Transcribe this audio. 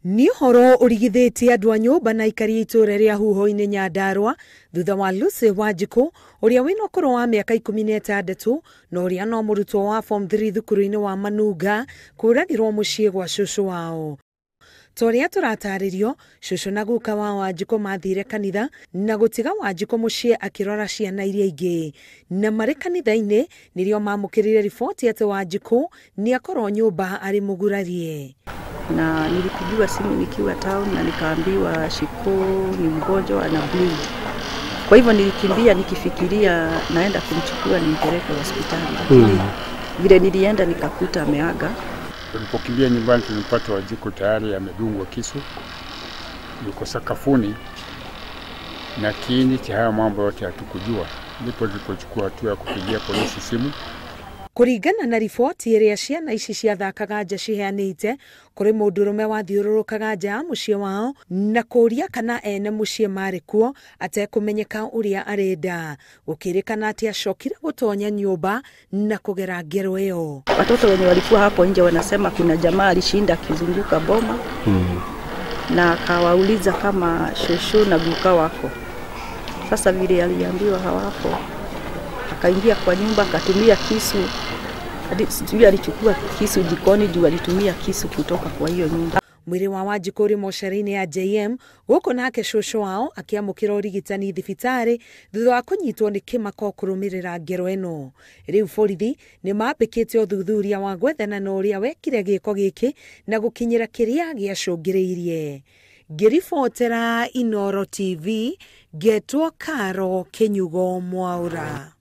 Ni horo urigithitie andu a nyumba na ikari itura ria Huho-ini Nyandarua thutha wa Lucy Wanjiku uria wina ukuru wa miaka 16 na uria no murutwo wa form 3 thukuru-ini wa Manunga kuragirwo mucii gwa cucu wao. Toria turataririo cucu na guka wa Wanjiku mathire kanitha na gutiga Wanjiku mucii akirora ciana iria ingi na mari kanitha-ini nirio mamukirire riboti ati Wanjiku ni akorwo nyumba ari mugurarie. Na nilipigiwa simu nikiwa town na nikaambiwa Shiko ni mgonjwa ana bleed. Kwa hivyo nilikimbia nikifikiria naenda kumchukua nimpeleke hospitali. Vile nilienda nikakuta ameaga. Tulipokimbia nyumbani tulipata Wanjiku tayari amedungwa kisu. Yuko sakafuni na kiini cha haya mambo yote hatukujua. Ndipo tulipochukua hatua ya kupigia polisi simu. Kuringana na riboti iria ciana ici ciathakaga nja ciheanite kuri mundurume wathiururukaga nja ya mucii wao na kuria kana ene mucii mari kuo atekumenyeka uria arenda gukirikana ati acokire gutonya nyumba na kugera ngero iyo. Watoto wenye walikuwa hapo nje wanasema kuna jamaa alishinda akizunguka boma na akawauliza kama shushu na guka wako. Sasa vile aliambiwa hawapo, akaingia kwa nyumba akatumia kisu. Hadi alichukua kisu jikoni juu alitumia kisu kutoka kwa hiyo nyumba. Mwiri wa Wanjiku uri mocarine ya JM guko nake cucu wao akiamukira urigitani thibitari thutha wa kunyitwo ni kimako kurumirira ngero eno. Riu borithi ni mambikite uthuthuria wa gwethana na uria wekire giko giki na gukinyira kiria giacungiriirie. Ngiribotera Inooro TV, getwo Karo Kinyugo Mwaura.